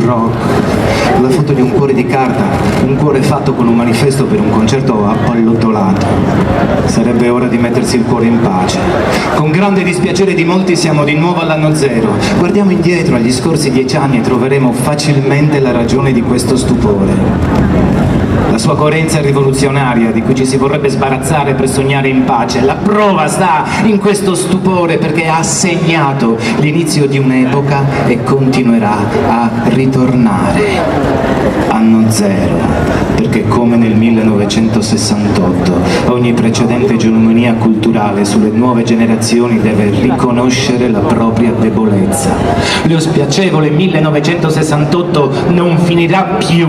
rock, la foto di un cuore di carta, un cuore fatto con un manifesto per un concerto appallottolato. Sarebbe ora di mettersi il cuore in pace. Con grande dispiacere di molti siamo di nuovo all'anno zero. Guardiamo indietro agli scorsi 10 anni e troveremo facilmente la ragione di questo stupore. La sua coerenza rivoluzionaria di cui ci si vorrebbe sbarazzare per sognare in pace. La prova sta in questo stupore perché ha segnato l'inizio di un'epoca e continuerà a ritornare. Anno zero, perché come nel 1968 ogni precedente egemonia culturale sulle nuove generazioni deve riconoscere la propria debolezza. Lo spiacevole 1968 non finirà più,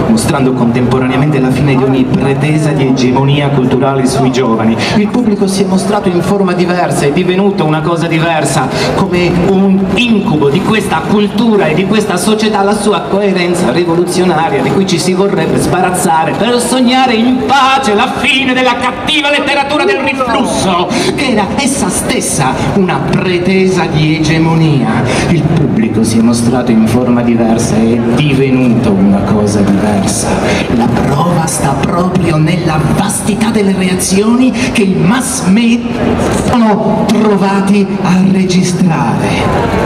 mostrando contemporaneamente la fine di ogni pretesa di egemonia culturale sui giovani. Il pubblico si è mostrato in forma diversa, è divenuto una cosa diversa, come un incubo di questa cultura e di questa società, la sua coerenza rivoluzionaria di cui ci si vorrebbe sbarazzare per sognare in pace la fine della cattiva letteratura del riflusso, che era essa stessa una pretesa di egemonia. Il pubblico si è mostrato in forma diversa e è divenuto una cosa diversa. La prova sta proprio nella vastità delle reazioni che i mass media sono trovati a registrare.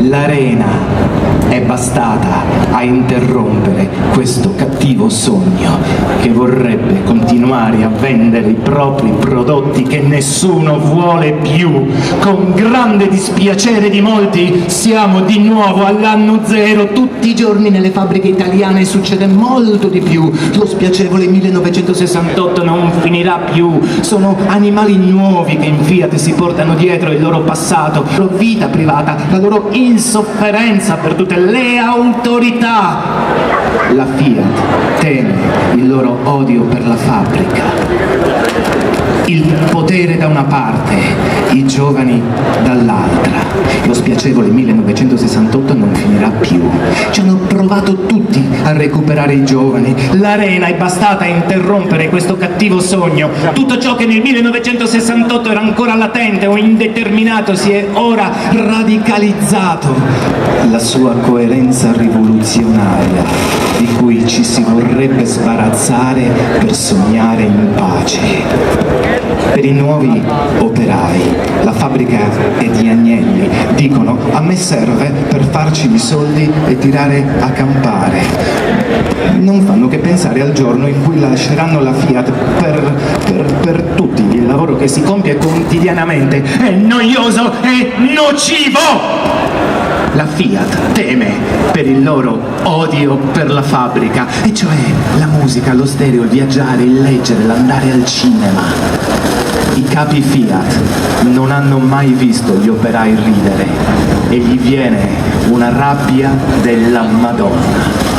L'arena è bastata a interrompere questo cattivo sogno che vorrebbe continuare a vendere i propri prodotti che nessuno vuole più. Con grande dispiacere di molti siamo di nuovo all'anno zero. Tutti i giorni nelle fabbriche italiane succede molto di più. Lo spiacevole 1968 non finirà più. Sono animali nuovi che in Fiat si portano dietro il loro passato, la loro vita privata, la loro insofferenza per tutte le autorità. La Fiat teme il loro odio per la fabbrica. Il potere da una parte, i giovani dall'altra. Lo spiacevole 1968 non finirà più. Ci hanno provato tutti a recuperare i giovani. L'arena è bastata a interrompere questo cattivo sogno. Tutto ciò che nel 1968 era ancora latente o indeterminato si è ora radicalizzato. La sua coerenza rivoluzionaria di cui ci si vorrebbe sbarazzare per sognare in pace. Per i nuovi operai, la fabbrica è di agnelli. Dicono: a me serve per farci i soldi e tirare a campare. Non fanno che pensare al giorno in cui lasceranno la Fiat per tutti. Il lavoro che si compie quotidianamente è noioso e nocivo. La Fiat teme per il loro odio per la fabbrica, e cioè la musica, lo stereo, il viaggiare, il leggere, l'andare al cinema. I capi Fiat non hanno mai visto gli operai ridere e gli viene una rabbia della Madonna.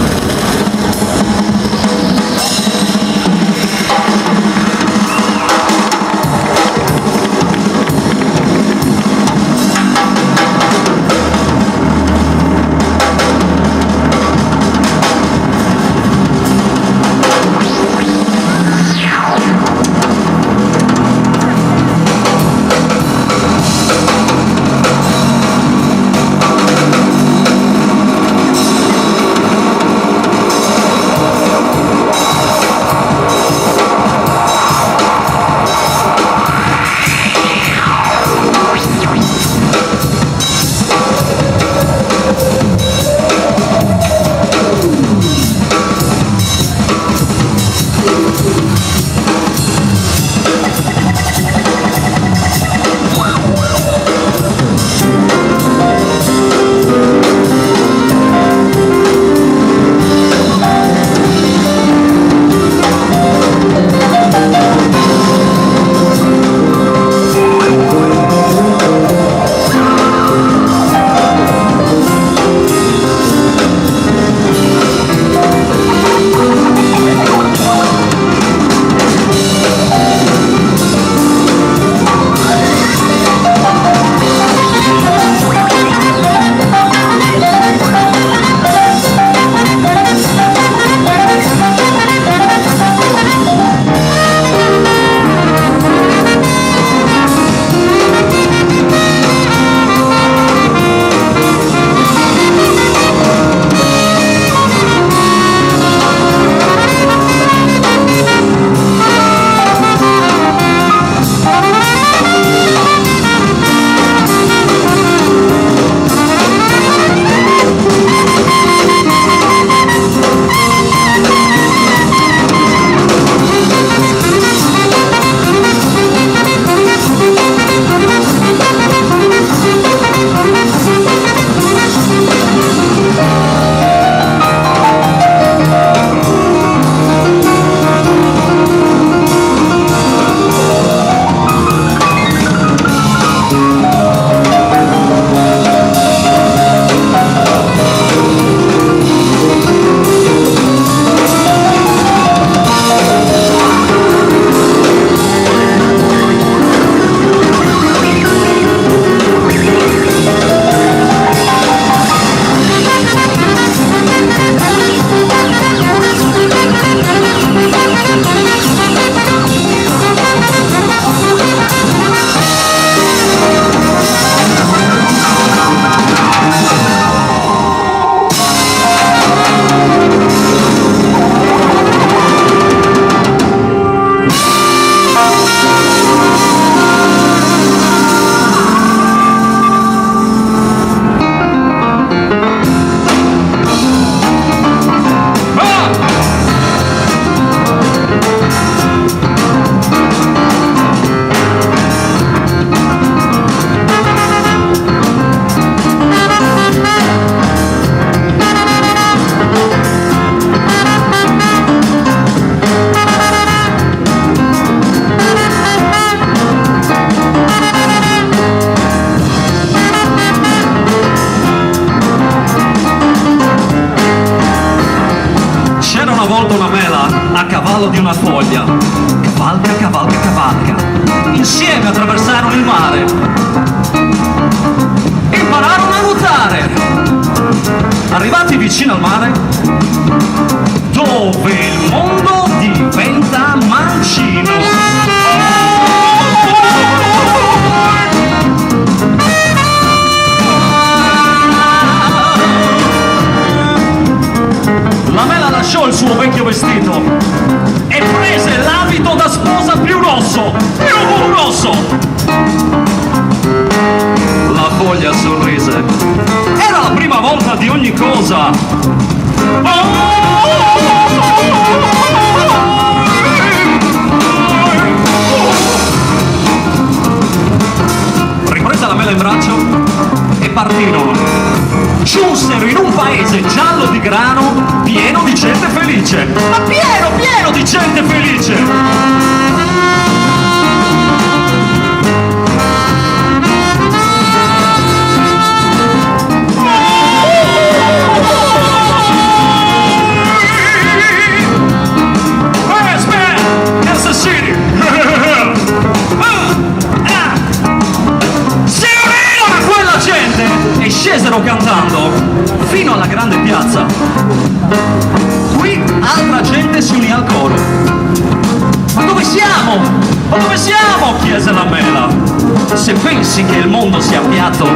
cavallo di una foglia. Cavalca, cavalca, cavalca. Insieme attraversarono il mare. Impararono a nuotare. Arrivati vicino al mare, dove il mondo diventa mancino. La Mela lasciò il suo vecchio vestito e prese l'abito da sposa più rosso, più rosso. La foglia sorrise. Era la prima volta di ogni cosa. Riprese la Mela in braccio e partirono. Giunsero in un paese giallo di grano, pieno di gente felice, ma pieno di gente felice. Kansas City. Si unirono a quella gente e scesero cantando fino alla grande piazza. Qui altra gente si unì al coro. Ma dove siamo? Ma dove siamo? Chiese la Mela. Se pensi che il mondo sia piatto,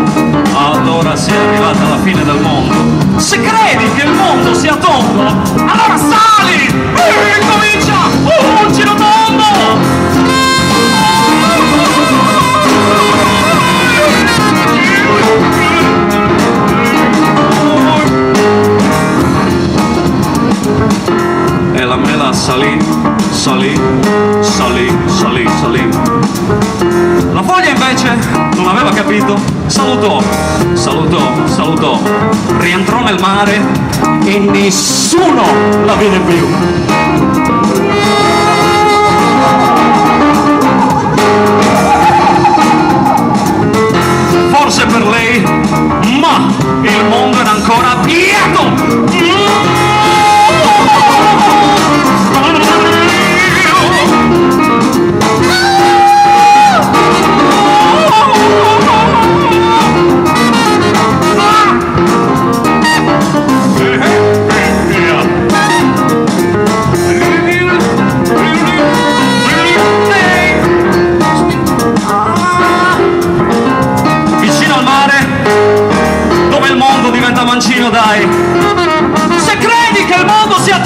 allora sei arrivata alla fine del mondo. Se credi che il mondo sia tondo, allora sali! Comincia un giro tondo! E la Mela salì. La foglia invece non aveva capito, salutò, rientrò nel mare e nessuno la vide più. Forse per lei, ma il mondo era ancora piatto. Diventa mancino, dai. Se credi che il mondo sia